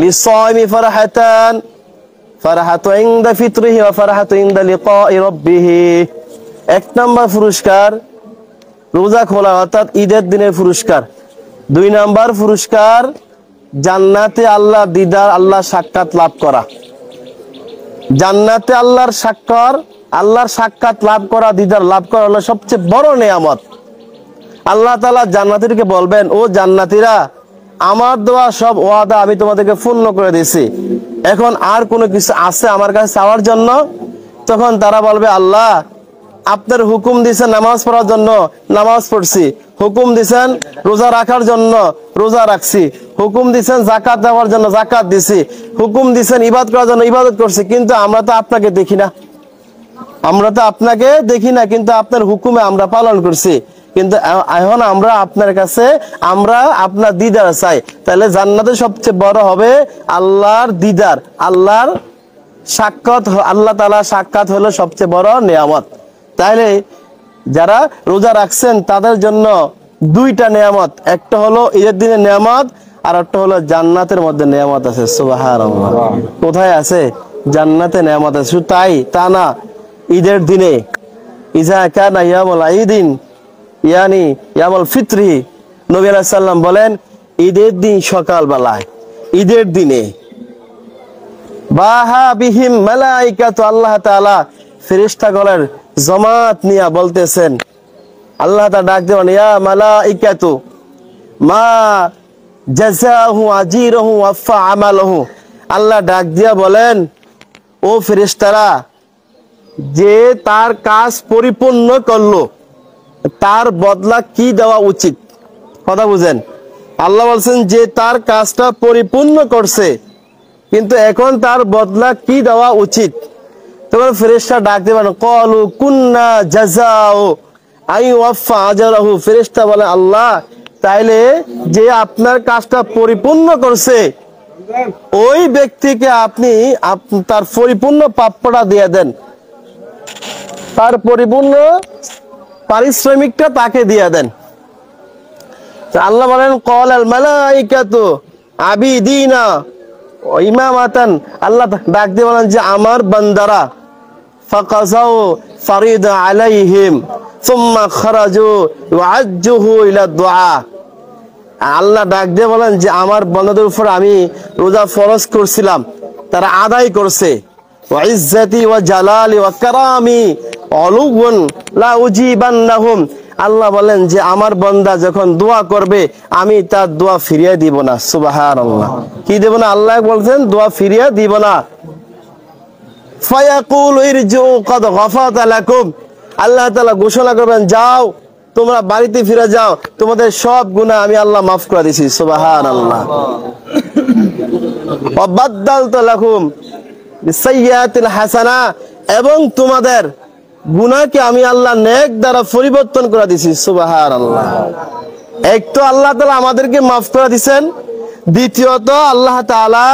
লিসাইমি ফারহাতান, ফারহাতু ইনদা ফিতরিহি ওয়া ফারহাতু ইনদা লিকাই রাব্বিহি। এক নাম্বার পুরস্কার রোজা খোলা অর্থাৎ ঈদের দিনের পুরস্কার। 2 নাম্বার পুরস্কার জান্নাতে আল্লাহ দিদার, আল্লাহ সাক্ষাৎ লাভ করা। জান্নাতে আল্লাহর সাক্ষাৎ লাভ করা, দিদার লাভ করা হলো সবচেয়ে বড় নেয়ামত। আল্লাহ তাআলা জান্নাতীদেরকে বলবেন, ও জান্নাতীরা, আমার দেওয়া সব ওয়াদা আমি তোমাদেরকে পূর্ণ করে দিয়েছি, এখন আর কোনো কিছু আছে আমার কাছে চাওয়ার জন্য? তখন তারা বলবে, আল্লাহ আপনার হুকুম দিয়েছেন নামাজ পড়ার জন্য, নামাজ পড়ছি। হুকুম দিয়েছেন রোজা রাখার জন্য, রোজা রাখছি। হুকুম দিয়েছেন যাকাত দেওয়ার জন্য, যাকাত দিছি। হুকুম দিয়েছেন ইবাদত করার জন্য, ইবাদত করছি। কিন্তু আমরা তো আপনাকে দেখি না, কিন্তু আপনার হুকুমে আমরা পালন করছি। কিন্তু এখন আমরা আপনার কাছে, আমরা আপনার দিদার চাই। তাহলে জান্নাতে সবচেয়ে বড় হবে আল্লাহর দিদার, আল্লাহর সাক্ষাৎ। আল্লাহ তাআলা সাক্ষাৎ হলো সবচেয়ে বড় নেয়ামত। তাহলে যারা রোজা রাখছেন তাদের জন্য 2টা নেয়ামত, একটা হলো ঈদের দিনের নেয়ামত, আর একটা হলো জান্নাতের মধ্যে নেয়ামত আছে। সুবহানাল্লাহ। কোথায় আছে? জান্নাতে নেয়ামত আছে। শুধু তা না, ঈদের দিনে ইজা কানা ইয়ামুল ঈদিন ইয়ানি ইয়ামুল ফিতরি, নবী আলাইহিস সালাম বলেন, ঈদের দিন সকালবেলায়, ঈদের দিনে বাহা বিহিম মালাইকাতু, আল্লাহ তাআলা ফেরেশতাগণের জামাত নিয়া বলতেছেন, আল্লাহ তাআলা ডাক দেন, ইয়া মালাইকাতু মা জাযাহু আজিরহু ওয়াফা আমালহু। আল্লাহ ডাক দিয়া বলেন, ও ফেরেশতারা, যে তার কাজ পরিপূর্ণ করলো তার বদলা কি দেওয়া উচিত? কথা বুঝেন। আল্লাহ বলছেন যে তার কাজটা পরিপূর্ণ করছে, কিন্তু এখন তার বদলা কি দেওয়া উচিত? তখন ফেরেশতা ডাক দিবেন, ক্বালু কুন্না জাযাউ আই ওয়াফা আজরাহু। ফেরেশতা বলে, আল্লাহ তাইলে যে আপনার কাজটা পরিপূর্ণ করছে ওই ব্যক্তিকে আপনি তার পরিপূর্ণ প্রাপ্যটা দিয়ে দেন, তার পরিপূর্ণ পারিশ্রমিকটা তাকে দিয়ে দেন। আল্লাহ বলেন, ক্বালাল মালাইকাতু আবিদিনা ইমামাতান। আল্লাহ ডাক দিয়ে বলেন যে আমার বান্দারা ফাকাযাউ ফারিদা আলাইহিম সুম্মা খারাজু ওয়াজ্জুহু ইলা দুআ। আল্লাহ ডাক দিয়ে বলেন যে আমার বান্দাদের উপর আমি রোজা ফরজ করছিলাম, তারা আদায় করছে। ওয়া ইজ্জতি ওয়া জালালি ওয়া কারামি আলুওয়ান লা উজিবান্নাহুম। আল্লাহ বলেন যে আমার বান্দা যখন দোয়া করবে আমি তার দোয়া ফিরিয়ে দিব না। সুবহানাল্লাহ। কি দেব না? আল্লাহ বলছেন দোয়া ফিরিয়ে দিব না। ফায়াকুলু ইরজিউ ক্বাদ গাফারতু লাকুম। আল্লাহ তাআলা ঘোষণা করবেন, যাও তোমরা বাড়িতে ফিরে যাও, তোমাদের সব গুনাহ আমি আল্লাহ মাফ করে দিয়েছি। সুবহানাল্লাহ। ওয়া বাদদালতু লাকুম বিসাইয়্যাতিল হাসানা। এবং তোমাদের গুনাহকে আমি আল্লাহ নেক দ্বারা পরিবর্তন করে দিয়েছি। সুবহানাল্লাহ। এক তো আল্লাহ তাআলা আমাদেরকে মাফ করে দিবেন, দ্বিতীয়ত আল্লাহ তাআলা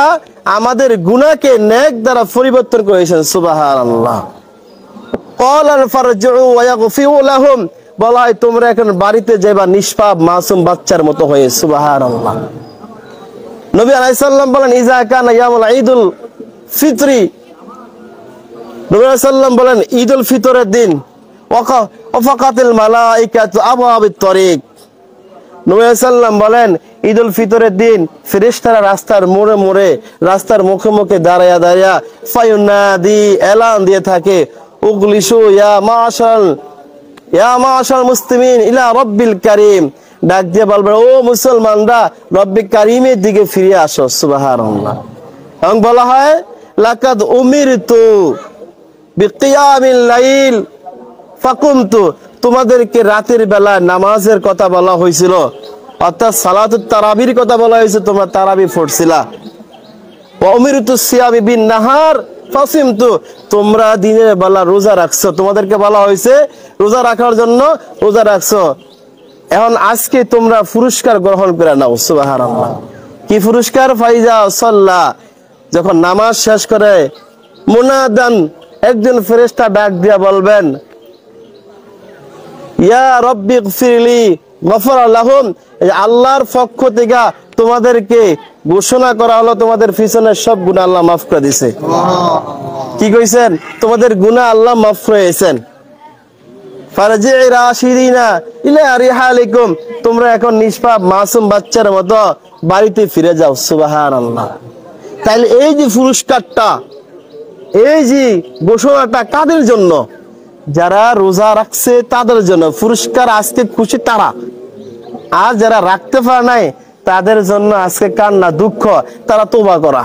আমাদের গুনাহকে নেক দ্বারা পরিবর্তন করেছেন। সুবহানাল্লাহ। ক্বালা ফারজিউ ওয়া ইয়াগফিরু লাহুম। বলা হয় তোমরা এখন বাড়িতে যাইবা নিষ্পাপ মাসুম বাচ্চার মতো হয়ে। সুবহানাল্লাহ। নবী আলাইহিস সালাম বলেন, ইজা কানা ইয়ামুল ঈদুল ফিতরি, নবী আলাইহিস সালাম বলেন ঈদুল ফিতরের দিন ওয়াফাকাতিল মালাইকাতু আবওয়াবিত তরিক। নবী আলাইহিস সালাম বলেন ঈদুল ফিতরের দিন ফেরেশতারা রাস্তার মোড়ে মোড়ে, রাস্তার মুখে মুখে দাঁড়ায়া দাঁড়ায়া ফায়ুনাদি, এলান দিয়ে থাকে, উগলিসু ইয়া মাশাল মুসলিমিন ইলা রাব্বিল কারীম। ডাক দিয়ে বলবে, ও মুসলমানরা রব্বি কারীমের দিকে ফিরে আসো। সুবহানাল্লাহ। এবং বলা হয় লাকাদ উমিরতু বিকিয়ামিল লাইল ফাকুমতু। তোমাদেরকে রাতের বেলা নামাজের কথা বলা হয়েছিল, অর্থাৎ সালাতুত তারাবির কথা বলা হয়েছে, তোমরা তারাবি পড়ছিলা। ওয়া উমিরতু সিয়ামি বিন নাহার ফাসিমতু। তোমরা দিনের বেলা রোজা রাখছো, তোমাদেরকে বলা হয়েছে রোজা রাখার জন্য রোজা রাখছো। এখন আজকে তোমরা পুরস্কার গ্রহণ করে নাও। সুবহানাল্লাহ। কি পুরস্কার? ফাইজা সাল্লা, যখন নামাজ শেষ করে মুনাদান, একজন ফেরেশতা ডাক দিয়া বলবেন, ইয়া রব্বি গফিরলি গফারা লাহুম। আল্লাহর পক্ষ থেকে তোমাদেরকে ঘোষণা করা হলো তোমাদের পিছনের সব গুনাহ আল্লাহ মাফ করে দিয়েছে। কি কইছেন? তোমাদের গুনাহ আল্লাহ মাফ করে দিয়েছেন। ফারজিউ রাশিদিনা ইলা রিহালিকুম, তোমরা এখন নিষ্পাপ মাসুম বাচ্চার মতো বাড়িতে ফিরে যাও। সুবহানাল্লাহ। তাইলে এই যে পুরস্কারটা, এই যে ঘোষণাটা কাদের জন্য? যারা রোজা রাখছে তাদের জন্য পুরস্কার। আজকে খুশি তারা, আর যারা রাখতে পারে নাই তাদের জন্য আজকে কান্না দুঃখ, তারা তওবা করা।